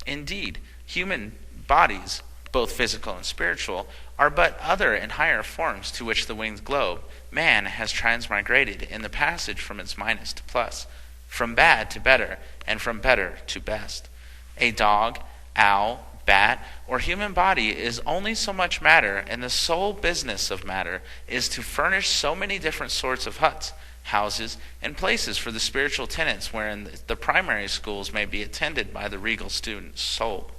Indeed, human bodies, both physical and spiritual, are but other and higher forms to which the winged globe, man, has transmigrated in the passage from its minus to plus, from bad to better, and from better to best. A dog, owl, bat, or human body is only so much matter, and the sole business of matter is to furnish so many different sorts of huts, houses, and places for the spiritual tenants wherein the primary schools may be attended by the regal student's soul.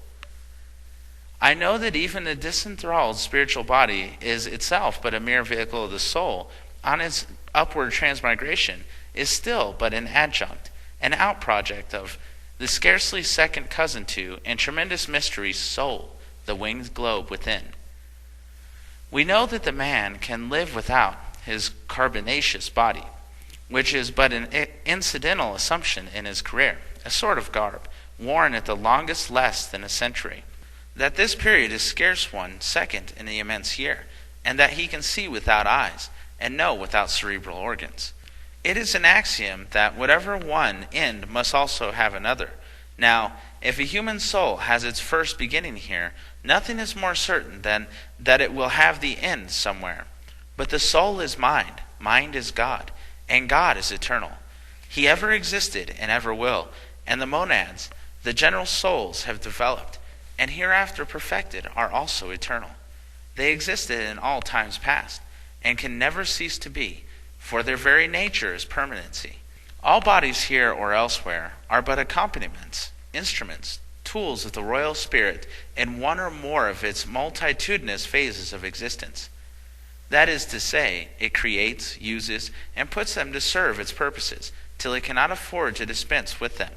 I know that even the disenthralled spiritual body is itself but a mere vehicle of the soul on its upward transmigration, is still but an adjunct, an out-project of the scarcely second cousin to and tremendous mystery soul, the winged globe within. We know that the man can live without his carbonaceous body, which is but an incidental assumption in his career, a sort of garb, worn at the longest less than a century, that this period is scarce 1 second in the immense year, and that he can see without eyes, and know without cerebral organs. It is an axiom that whatever one end must also have another. Now, if a human soul has its first beginning here, nothing is more certain than that it will have the end somewhere. But the soul is mind, mind is God, and God is eternal. He ever existed and ever will, and the monads, the general souls, have developed, and hereafter perfected, are also eternal. They existed in all times past, and can never cease to be, for their very nature is permanency. All bodies here or elsewhere are but accompaniments, instruments, tools of the royal spirit in one or more of its multitudinous phases of existence. That is to say, it creates, uses, and puts them to serve its purposes, till it cannot afford to dispense with them.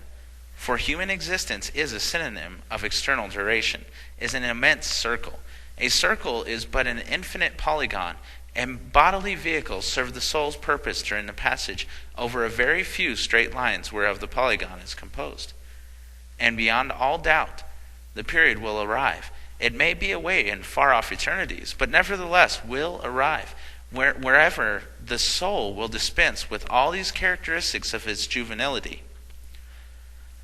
For human existence is a synonym of external duration, is an immense circle. A circle is but an infinite polygon, and bodily vehicles serve the soul's purpose during the passage over a very few straight lines whereof the polygon is composed. And beyond all doubt, the period will arrive. It may be away in far-off eternities, but nevertheless will arrive, wherever the soul will dispense with all these characteristics of its juvenility.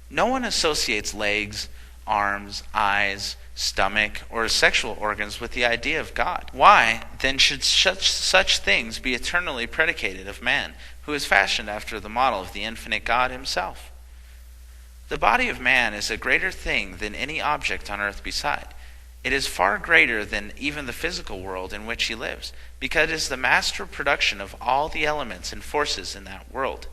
No one associates legs, arms, eyes, stomach, or sexual organs with the idea of God. Why, then, should such things be eternally predicated of man, who is fashioned after the model of the infinite God himself? The body of man is a greater thing than any object on earth beside. It is far greater than even the physical world in which he lives, because it is the master production of all the elements and forces in that world.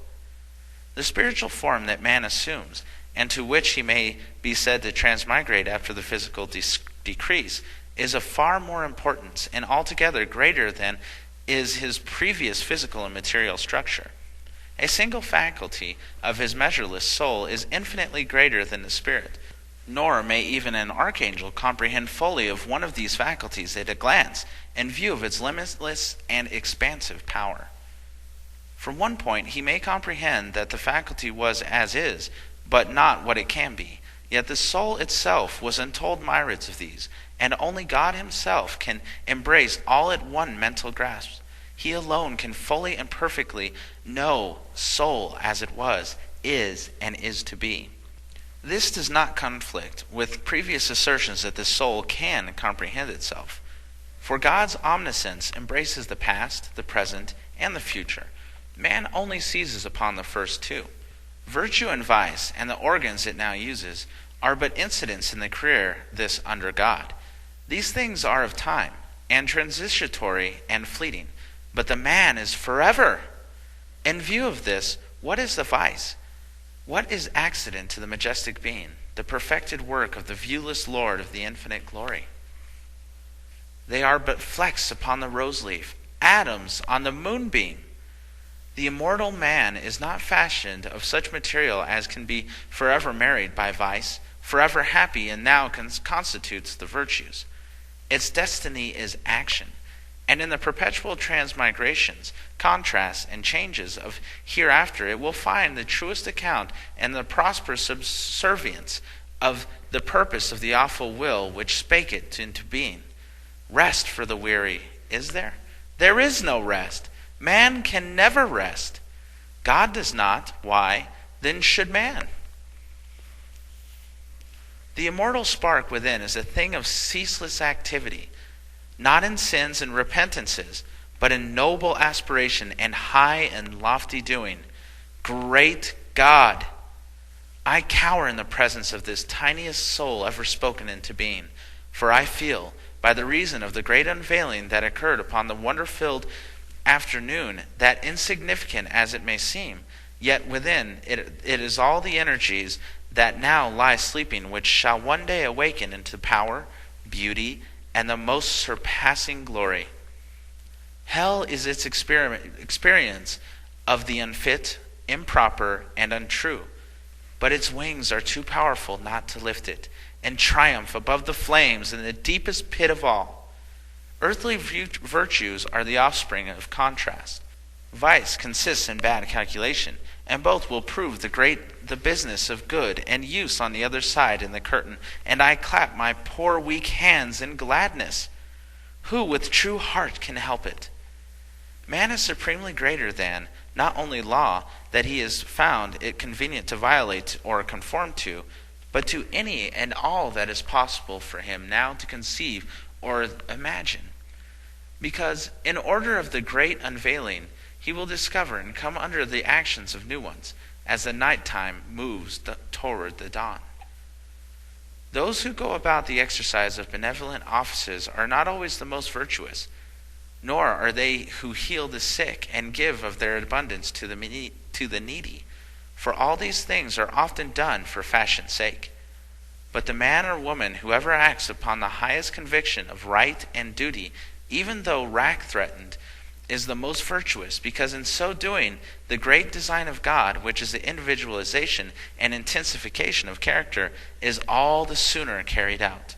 The spiritual form that man assumes, and to which he may be said to transmigrate after the physical decrease, is of far more importance and altogether greater than is his previous physical and material structure. A single faculty of his measureless soul is infinitely greater than the spirit, nor may even an archangel comprehend fully of one of these faculties at a glance, in view of its limitless and expansive power. From one point he may comprehend that the faculty was as is, but not what it can be. Yet the soul itself was untold myriads of these, and only God himself can embrace all at one mental grasp. He alone can fully and perfectly know soul as it was, is, and is to be. This does not conflict with previous assertions that the soul can comprehend itself. For God's omniscience embraces the past, the present, and the future. Man only seizes upon the first two. Virtue and vice, and the organs it now uses, are but incidents in the career this under God. These things are of time, and transitory and fleeting, but the man is forever. In view of this, what is the vice? What is accident to the majestic being, the perfected work of the viewless Lord of the infinite glory? They are but flecks upon the rose leaf, atoms on the moonbeam. The immortal man is not fashioned of such material as can be forever married by vice, forever happy, and now constitutes the virtues. Its destiny is action, and in the perpetual transmigrations, contrasts, and changes of hereafter it will find the truest account and the prosperous subservience of the purpose of the awful will which spake it into being. Rest for the weary, is there? There is no rest. Man can never rest. God does not. Why? Then should man. The immortal spark within is a thing of ceaseless activity, not in sins and repentances, but in noble aspiration and high and lofty doing. Great God! I cower in the presence of this tiniest soul ever spoken into being, for I feel, by the reason of the great unveiling that occurred upon the wonder-filled afternoon, that insignificant as it may seem, yet within it is all the energies that now lie sleeping, which shall one day awaken into power, beauty, and the most surpassing glory. Hell is its experience of the unfit, improper, and untrue, but its wings are too powerful not to lift it, and triumph above the flames in the deepest pit of all. Earthly virtues are the offspring of contrast. Vice consists in bad calculation, and both will prove the business of good and use on the other side in the curtain, and I clap my poor weak hands in gladness. Who with true heart can help it? Man is supremely greater than, not only law, that he has found it convenient to violate or conform to, but to any and all that is possible for him now to conceive or imagine. Because in order of the great unveiling, he will discover and come under the actions of new ones, as the night time moves toward the dawn. Those who go about the exercise of benevolent offices are not always the most virtuous, nor are they who heal the sick and give of their abundance to the needy, for all these things are often done for fashion's sake. But the man or woman who ever acts upon the highest conviction of right and duty, even though rack threatened, is the most virtuous, because in so doing the great design of God, which is the individualization and intensification of character, is all the sooner carried out.